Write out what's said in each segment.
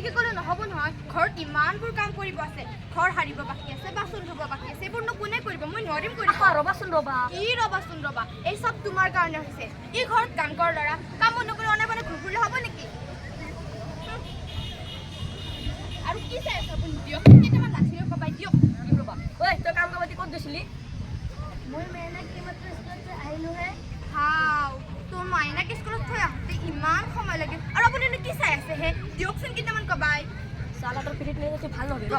এনেকৈ ক'লে নহ'ব নহয়। ঘৰত ইমানবোৰ কাম কৰিব আছে, ঘৰ সাৰিব বাকী আছে, বাচন ধুব বাকী আছে, এইবোৰনো কোনে কৰিব? মই নোৱাৰিম কৰিব। ৰ'বাচোন ৰ'বা। কি ৰ'বাচোন ৰ'বা? এই চব তোমাৰ কাৰণে হৈছে। ই ঘৰত কাম কৰা ল'ৰা, কাম নকৰি অনাবনে ঘূৰি ফুৰিলে হ'ব নেকি? আৰু কি চাই আছে আপুনি? দিয়ক কেইটামান লাঠিৰে কবাই দিয়ক। দিম ৰ'বা। ঐ তই কাম কৰবাতি ক'ত গৈছিলি? মই মেইনাক এইমাত্ৰ স্কুলত আহিলোঁহে। হাও, তোৰ মাইনাক স্কুলত থৈ আহোঁতে ইমান সময় লাগে আৰু আপুনিনো কি চাই আছে হে? দিয়কচোন কেইটামান কবাই। চালা তোৰ পিঠিত লৈ গৈছে ভাল নহয় ৰ।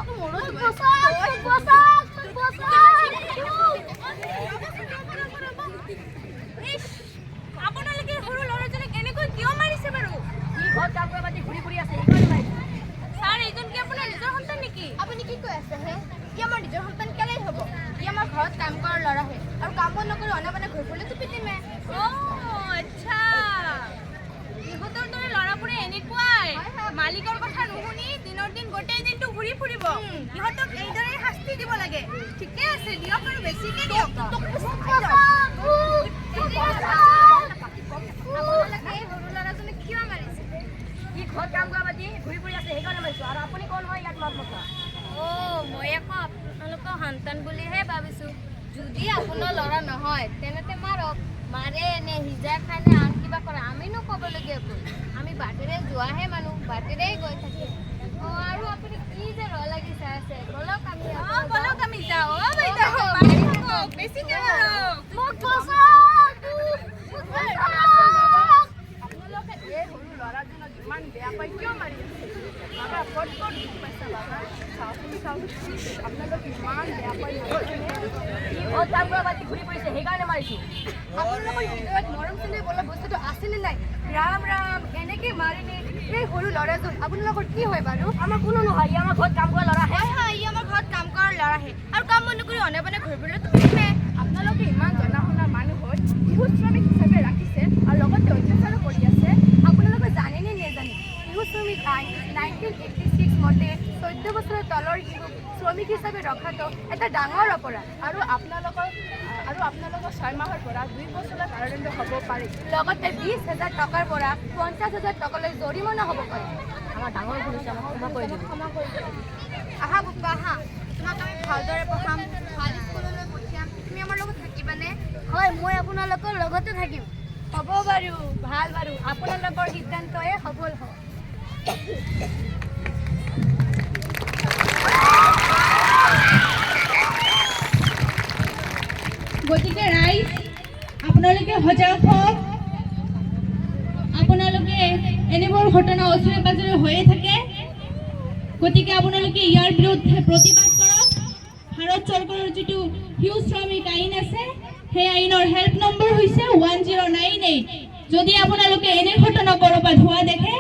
আপোনালোকে সৰু ল'ৰাজনক এনেকৈ কিয় মাৰিছে বাৰু? ই ঘৰত কাম কৰবাতি ঘূৰি ফুৰি আছে সেইকাৰণে মাৰিছে। ছাৰ, এইজন কি আপোনাৰ নিজৰ সন্তান নেকি? আপুনি কি কৈ আছে হে? ই আমাৰ নিজৰ সন্তান কেলেই হ'ব? ই আমাৰ ঘৰত কাম কৰা ল'ৰাহে আৰু কাম বন নকৰি অনাবনে ঘূৰি ফুৰিলেতো পিটিমে। আচ্ছা, ইহঁতৰ দৰে ল'ৰাবোৰে এনেকুৱাই মালিকৰ কথা নুশুনি দিনৰ দিন গোটেই দিনটো ঘূৰি ফুৰিব। ইহঁতক এইদৰে শাস্তি দিব লাগে। ঠিকে আছে, দিয়ক আৰু বেছিকে দিয়ক। আপোনালোকে এই সৰু ল'ৰাজনক কিয় মাৰিছে? ই ঘৰত কাম কৰবাতি ঘূৰি ফুৰি আছে সেইকাৰণে মাৰিছোঁ। আৰু আপুনি কোন হয় ইয়াত মাত মতা? মই আকৌ আপোনালোকৰ সন্তান বুলিহে ভাবিছোঁ। যদি আপোনাৰ ল'ৰা নহয় তেনেতে মাৰক। মাৰে এনে সিজাই খাই নে আন কিবা কৰে আমিনো ক'বলগীয়া ভুল। আমি বাটেৰে যোৱাহে মানুহ, বাটেৰে গৈ থাকিম। আৰু আপুনি কি যে ৰ লাগি চাই আছে? বলক আমি যাওঁ। বেছিকে আপোনালোকে এই সৰু ল'ৰাজনক ইমান বেয়া পাই কিয় মাৰি আছে? বাবা ক'ত দুখ পাইছা বাবা? আপোনালোকে ইমান বেয়া পাই ঘৰত কাম কৰবাতি ঘূৰি ফুৰিছে সেইকাৰণে মাৰিছোঁ। আপোনালোকৰ হৃদয়ত মৰম চেনেহ বোলা বস্তুটো আছেনে নাই? ৰাম ৰাম, এনেকৈ মাৰিনে এই সৰু ল'ৰাজন আপোনালোকৰ কি হয় বাৰু? আমাৰ কোনো নহয়, ই আমাৰ ঘৰত কাম কৰা ল'ৰাহে। ই আমাৰ ঘৰত কাম কৰা ল'ৰাহে আৰু কাম বন নকৰি অনাবনে ঘূৰি ফুৰিলেতো পিটিমে। আপোনালোকে ইমান জনা শুনা মানুহ হৈ শিশু শ্ৰমিক হিচাপে ৰাখিছে আৰু লগতে অত্যাচাৰো কৰি আছে। আপোনালোকে জানেনে নেজানে? শিশু শ্ৰমিক আইন 1986 মতে 14 বছৰৰ তলৰ শিশুক শ্ৰমিক হিচাপে ৰখাটো এটা ডাঙৰ অপৰাধ আৰু আপোনালোকৰ 6 মাহৰ পৰা 2 বছৰৰ কাৰাদণ্ড হ'ব পাৰে। লগতে 20,000 টকাৰ পৰা 50,000 টকালৈ জৰিমনা হ'ব পাৰে। আমাৰ ডাঙৰ ভুল হৈছে, আমাক ক্ষমা কৰি দিব। আহা বোপা আহা, তোমাক আমি ভালদৰে পঢ়াম, ভাল স্কুললৈ পঠিয়াম। তুমি আমাৰ লগত থাকিবানে? হয়, মই আপোনালোকৰ লগতে থাকিম। হ'ব বাৰু, ভাল বাৰু, আপোনালোকৰ সিদ্ধান্তই সফল হ'ব। গতিকে ৰাইজ আপোনালোকে সজাগ হওক। আপোনালোকে এনেবোৰ ঘটনা ওচৰে পাজৰে হৈয়ে থাকে, গতিকে আপোনালোকে ইয়াৰ বিৰুদ্ধে প্ৰতিবাদ কৰক। ভাৰত চৰকাৰৰ যিটো শিশু শ্ৰমিক আইন আছে সেই আইনৰ হেল্প নম্বৰ হৈছে 1098। যদি আপোনালোকে এনে ঘটনা ক'ৰবাত হোৱা দেখে